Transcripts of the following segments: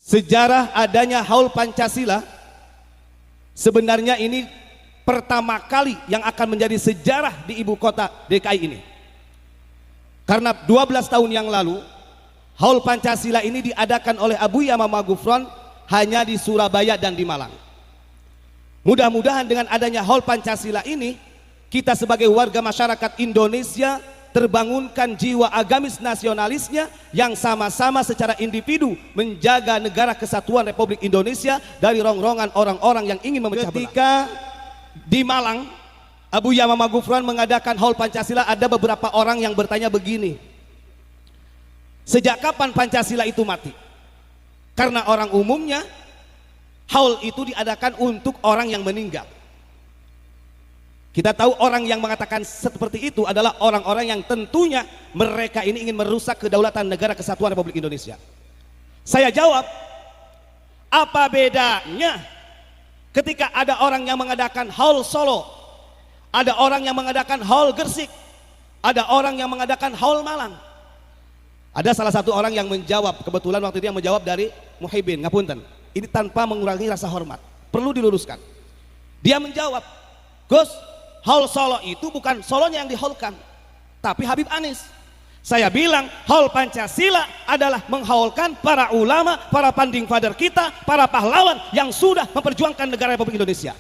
Sejarah adanya Haul Pancasila sebenarnya ini pertama kali yang akan menjadi sejarah di ibu kota DKI ini. Karena 12 tahun yang lalu Haul Pancasila ini diadakan oleh Abuya Mama Gufron hanya di Surabaya dan di Malang. Mudah-mudahan dengan adanya Haul Pancasila ini kita sebagai warga masyarakat Indonesia terbangunkan jiwa agamis nasionalisnya yang sama-sama secara individu menjaga negara kesatuan Republik Indonesia dari rongrongan orang-orang yang ingin memecah belah. Ketika di Malang Abuya Mama Gufron mengadakan Haul Pancasila, ada beberapa orang yang bertanya begini, sejak kapan Pancasila itu mati? Karena orang umumnya Haul itu diadakan untuk orang yang meninggal. Kita tahu orang yang mengatakan seperti itu adalah orang-orang yang tentunya mereka ini ingin merusak kedaulatan negara kesatuan Republik Indonesia. Saya jawab, apa bedanya ketika ada orang yang mengadakan Haul Solo, ada orang yang mengadakan Haul Gersik, ada orang yang mengadakan Haul Malang. Ada salah satu orang yang menjawab, kebetulan waktu itu yang menjawab dari Muhyiddin, ngapunten, ini tanpa mengurangi rasa hormat, perlu diluruskan. Dia menjawab, Gus, Haul Solo itu bukan Solonya yang dihaulkan, tapi Habib Anis. Saya bilang Haul Pancasila adalah menghaulkan para ulama, para founding father kita, para pahlawan yang sudah memperjuangkan negara Republik Indonesia.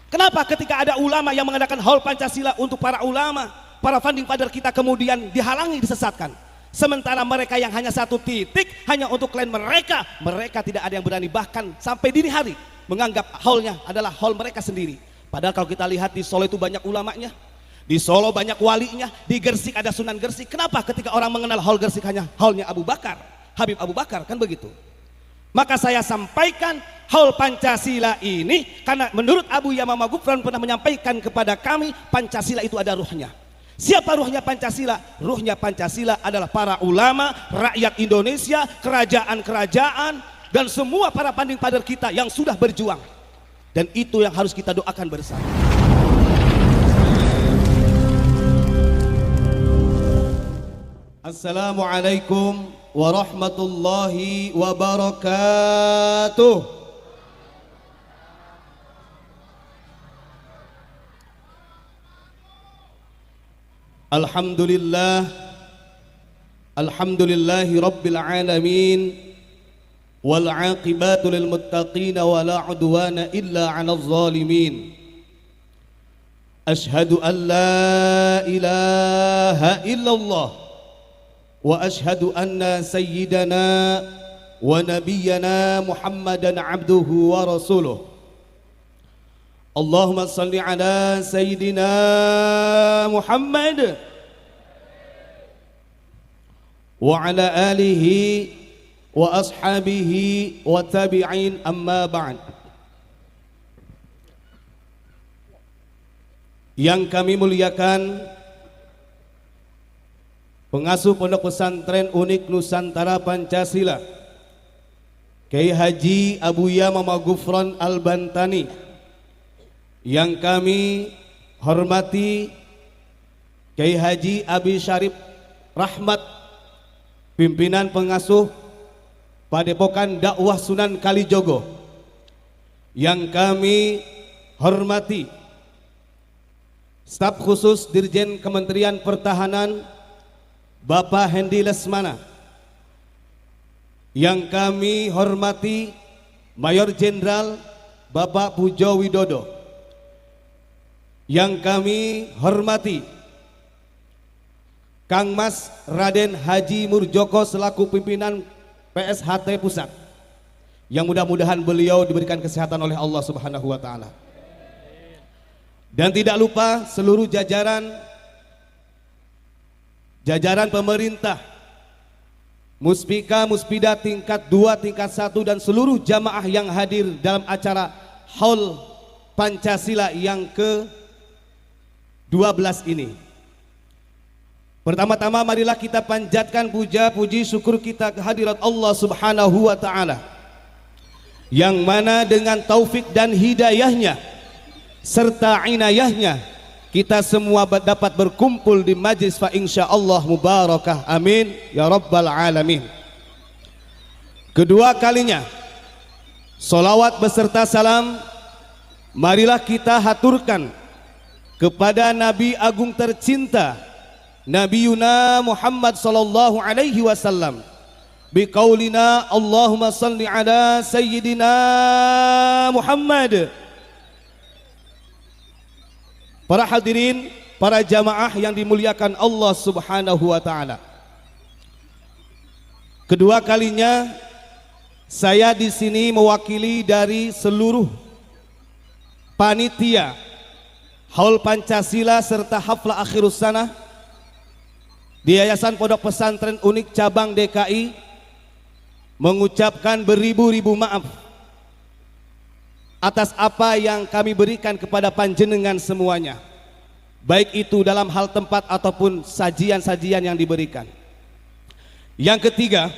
Kenapa ketika ada ulama yang mengadakan Haul Pancasila untuk para ulama, para founding father kita kemudian dihalangi, disesatkan? Sementara mereka yang hanya satu titik, hanya untuk klaim mereka, mereka tidak ada yang berani bahkan sampai dini hari menganggap haulnya adalah haul mereka sendiri. Padahal kalau kita lihat di Solo itu banyak ulamanya, di Solo banyak walinya, di Gersik ada Sunan Gersik. Kenapa ketika orang mengenal Haul Gersik hanya haulnya Abu Bakar, Habib Abu Bakar, kan begitu? Maka saya sampaikan Haul Pancasila ini karena menurut Abuya Mama Gufron pernah menyampaikan kepada kami, Pancasila itu ada ruhnya. Siapa ruhnya Pancasila? Ruhnya Pancasila adalah para ulama, rakyat Indonesia, kerajaan-kerajaan, dan semua para founding father kita yang sudah berjuang. Dan itu yang harus kita doakan bersama. Assalamualaikum warahmatullahi wabarakatuh. Alhamdulillah, alhamdulillahi rabbil alamin, wal aqibatu lil muttaqin wa la udwana illa 'alal zalimin. Ashhadu an la ilaha illallah wa ashhadu anna sayyidana wa nabiyyana Muhammadan 'abduhu wa rasuluh. Allahumma salli ala sayyidina Muhammad wa ala alihi wa ashabihi wa tabi'in, amma ba'd. Yang kami muliakan pengasuh Pondok Pesantren Unik Nusantara Pancasila, Kiai Haji Abuya Mama Gufron Al-Bantani, yang kami hormati Kiai Haji Abi Syarif Rahmat, pimpinan pengasuh Padepokan Dakwah Sunan Kalijogo, yang kami hormati staf khusus Dirjen Kementerian Pertahanan Bapak Hendi Lesmana, yang kami hormati Mayor Jenderal Bapak Pujo Widodo, yang kami hormati Kang Mas Raden Haji Murjoko selaku pimpinan PSHT Pusat, yang mudah-mudahan beliau diberikan kesehatan oleh Allah Subhanahu wa Ta'ala. Dan tidak lupa seluruh jajaran pemerintah, Muspika, Muspida tingkat 2, tingkat 1, dan seluruh jamaah yang hadir dalam acara Haul Pancasila yang ke-12 ini. Pertama-tama marilah kita panjatkan puja puji syukur kita kehadirat Allah Subhanahu wa Ta'ala, yang mana dengan taufik dan hidayahnya serta inayahnya kita semua dapat berkumpul di majlis fa insyaallah mubarakah, amin ya rabbal alamin. Kedua kalinya, solawat beserta salam marilah kita haturkan kepada Nabi Agung tercinta Nabi Yuna Muhammad sallallahu alaihi wasallam biqaulina Allahumma salli ala sayyidina Muhammad. Para hadirin, para jamaah yang dimuliakan Allah Subhanahu wa taala. Kedua kalinya saya di sini mewakili dari seluruh panitia Haul Pancasila serta Haflah Akhirus Sanah di Yayasan Pondok Pesantren Unik Cabang DKI mengucapkan beribu-ribu maaf atas apa yang kami berikan kepada panjenengan semuanya, baik itu dalam hal tempat ataupun sajian-sajian yang diberikan. Yang ketiga,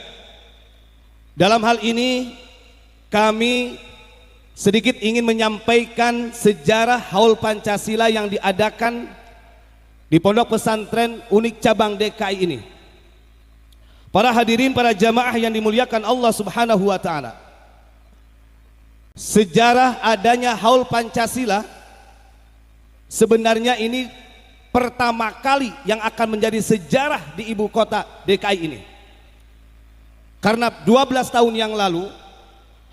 dalam hal ini kami sedikit ingin menyampaikan sejarah Haul Pancasila yang diadakan di Pondok Pesantren Unik Cabang DKI ini. Para hadirin, para jamaah yang dimuliakan Allah Subhanahu wa taala. Sejarah adanya Haul Pancasila sebenarnya ini pertama kali yang akan menjadi sejarah di ibu kota DKI ini. Karena 12 tahun yang lalu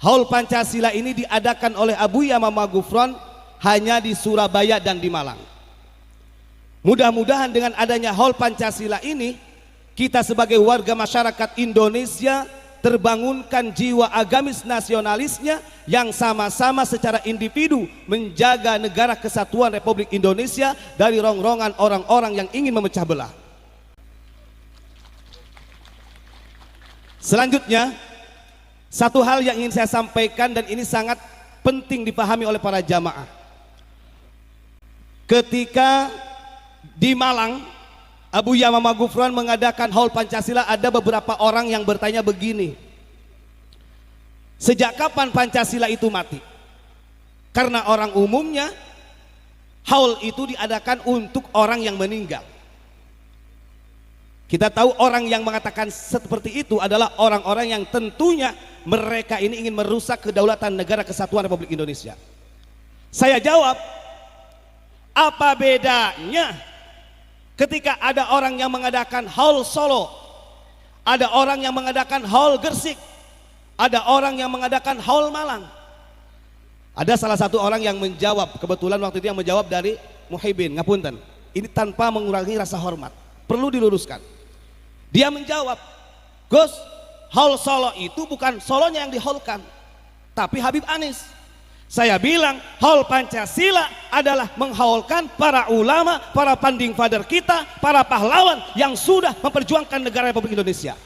Haul Pancasila ini diadakan oleh Abuya Mama Gufron hanya di Surabaya dan di Malang. Mudah-mudahan dengan adanya Haul Pancasila ini kita sebagai warga masyarakat Indonesia terbangunkan jiwa agamis nasionalisnya yang sama-sama secara individu menjaga negara kesatuan Republik Indonesia dari rongrongan orang-orang yang ingin memecah belah. Selanjutnya, satu hal yang ingin saya sampaikan dan ini sangat penting dipahami oleh para jamaah. Ketika di Malang Abuya Mama Gufron mengadakan Haul Pancasila, ada beberapa orang yang bertanya begini, sejak kapan Pancasila itu mati? Karena orang umumnya Haul itu diadakan untuk orang yang meninggal. Kita tahu orang yang mengatakan seperti itu adalah orang-orang yang tentunya mereka ini ingin merusak kedaulatan negara kesatuan Republik Indonesia. Saya jawab, apa bedanya ketika ada orang yang mengadakan Haul Solo, ada orang yang mengadakan Haul Gersik, ada orang yang mengadakan Haul Malang. Ada salah satu orang yang menjawab, kebetulan waktu itu yang menjawab dari Muhibin, ngapunten, ini tanpa mengurangi rasa hormat, perlu diluruskan. Dia menjawab, Gus, Haul Solo itu bukan solonya yang dihaulkan, tapi Habib Anies. Saya bilang Haul Pancasila adalah menghaulkan para ulama, para founding father kita, para pahlawan yang sudah memperjuangkan negara Republik Indonesia.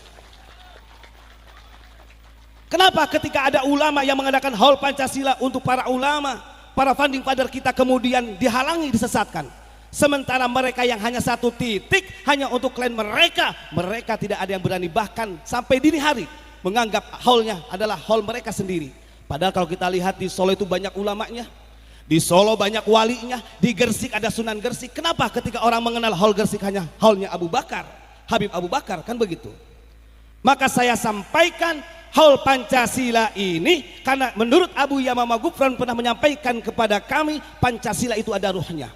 Kenapa ketika ada ulama yang mengadakan Haul Pancasila untuk para ulama, para founding father kita kemudian dihalangi, disesatkan? Sementara mereka yang hanya satu titik, hanya untuk klaim mereka tidak ada yang berani bahkan sampai dini hari menganggap haulnya adalah haul mereka sendiri. Padahal kalau kita lihat di Solo itu banyak ulamanya, di Solo banyak walinya, di Gersik ada Sunan Gersik. Kenapa ketika orang mengenal Haul Gersik hanya haulnya Abu Bakar, Habib Abu Bakar, kan begitu? Maka saya sampaikan Haul Pancasila ini karena menurut Abuya Mama Gufron pernah menyampaikan kepada kami, Pancasila itu ada ruhnya.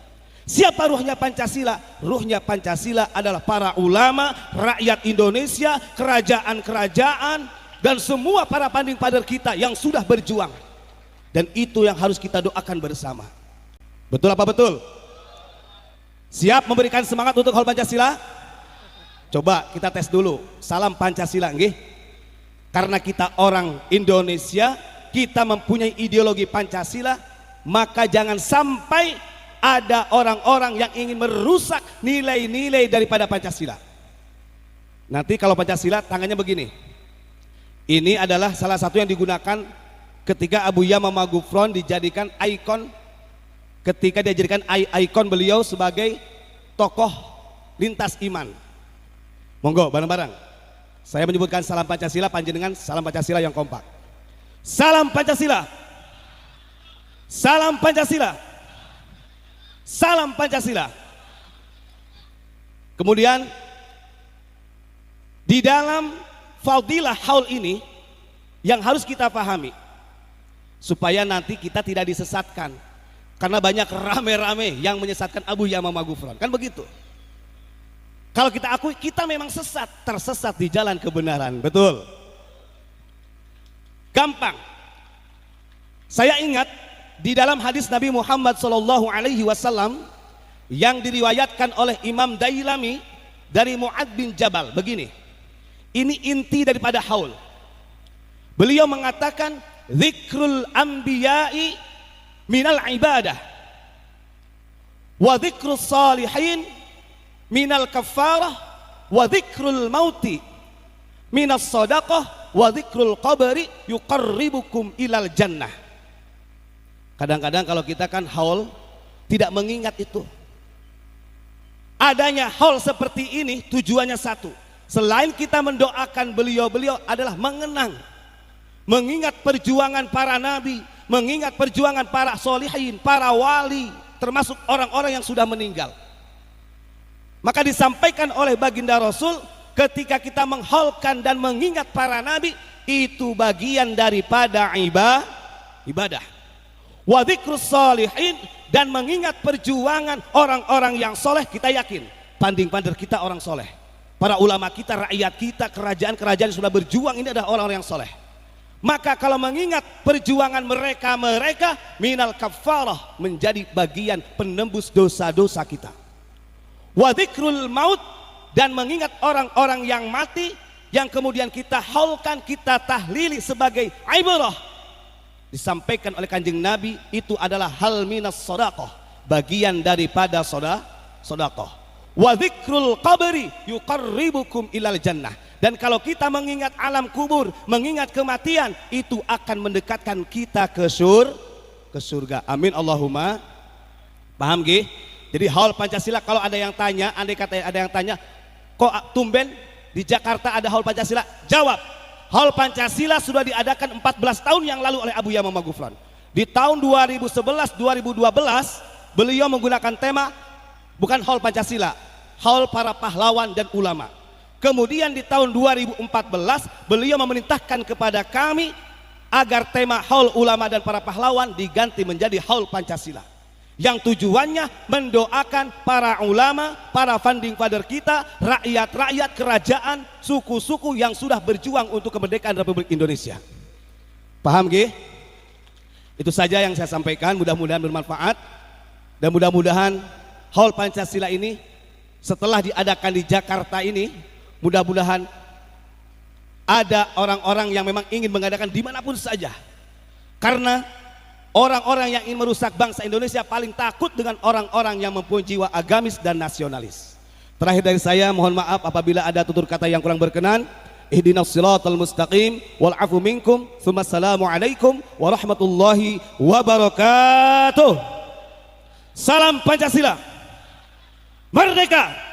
Siapa ruhnya Pancasila? Ruhnya Pancasila adalah para ulama, rakyat Indonesia, kerajaan-kerajaan, dan semua para founding father kita yang sudah berjuang. Dan itu yang harus kita doakan bersama. Betul apa betul? Siap memberikan semangat untuk Haul Pancasila? Coba kita tes dulu. Salam Pancasila, nggih. Karena kita orang Indonesia, kita mempunyai ideologi Pancasila, maka jangan sampai ada orang-orang yang ingin merusak nilai-nilai daripada Pancasila. Nanti kalau Pancasila tangannya begini. Ini adalah salah satu yang digunakan ketika Abuya Mama Gufron dijadikan ikon, ketika dia jadikan ikon beliau sebagai tokoh lintas iman. Monggo bareng-bareng. Saya menyebutkan salam Pancasila, panjenengan salam Pancasila yang kompak. Salam Pancasila. Salam Pancasila. Salam Pancasila. Kemudian di dalam fadilah haul ini yang harus kita pahami supaya nanti kita tidak disesatkan, karena banyak rame-rame yang menyesatkan Abu Yamamah Ghufran, kan begitu. Kalau kita akui kita memang sesat, tersesat di jalan kebenaran, betul. Gampang. Saya ingat di dalam hadis Nabi Muhammad SAW yang diriwayatkan oleh Imam Dailami dari Mu'adz bin Jabal, begini. Ini inti daripada haul. Beliau mengatakan, zikrul anbiya'i minal ibadah wa zikrus salihin minal kafarah wa zikrul mauti minas sadaqah wa zikrul qabri yuqarribukum ilal jannah. Kadang-kadang kalau kita kan haul tidak mengingat itu. Adanya haul seperti ini tujuannya satu. Selain kita mendoakan beliau-beliau adalah mengingat perjuangan para nabi, mengingat perjuangan para solihin, para wali, termasuk orang-orang yang sudah meninggal. Maka disampaikan oleh baginda Rasul, ketika kita menghaulkan dan mengingat para nabi, itu bagian daripada ibadah. Wa dzikrus sholihin, dan mengingat perjuangan orang-orang yang soleh. Kita yakin panding-pandang kita orang soleh, para ulama kita, rakyat kita, kerajaan-kerajaan yang sudah berjuang ini adalah orang-orang yang soleh. Maka kalau mengingat perjuangan mereka minal kafarah, menjadi bagian penembus dosa-dosa kita. Wa dzikrul maut, dan mengingat orang-orang yang mati yang kemudian kita haulkan, kita tahlili sebagai ibrah. Disampaikan oleh Kanjeng Nabi, itu adalah hal minas shadaqah, bagian daripada shadaqah. Wa dzikrul qabri yuqarribukum ilal jannah, dan kalau kita mengingat alam kubur, mengingat kematian, itu akan mendekatkan kita ke surga. Amin Allahumma. Paham nggih? Jadi haul Pancasila, kalau ada yang tanya, andai kata ada yang tanya, kok tumben di Jakarta ada haul Pancasila? Jawab, haul Pancasila sudah diadakan 14 tahun yang lalu oleh Abu Yamamah Ghufran. Di tahun 2011-2012 beliau menggunakan tema bukan haul Pancasila, haul para pahlawan dan ulama. Kemudian di tahun 2014 beliau memerintahkan kepada kami agar tema haul ulama dan para pahlawan diganti menjadi haul Pancasila, yang tujuannya mendoakan para ulama, para founding father kita, rakyat-rakyat, kerajaan, suku-suku yang sudah berjuang untuk kemerdekaan Republik Indonesia. Paham nggih? Itu saja yang saya sampaikan, mudah-mudahan bermanfaat, dan mudah-mudahan haul Pancasila ini setelah diadakan di Jakarta ini, mudah-mudahan ada orang-orang yang memang ingin mengadakan dimanapun saja, karena orang-orang yang ingin merusak bangsa Indonesia paling takut dengan orang-orang yang mempunyai jiwa agamis dan nasionalis. Terakhir dari saya, mohon maaf apabila ada tutur kata yang kurang berkenan. Ihdinas siratal mustaqim wal afu minkum. Assalamualaikum warahmatullahi wabarakatuh. Salam Pancasila. Merdeka!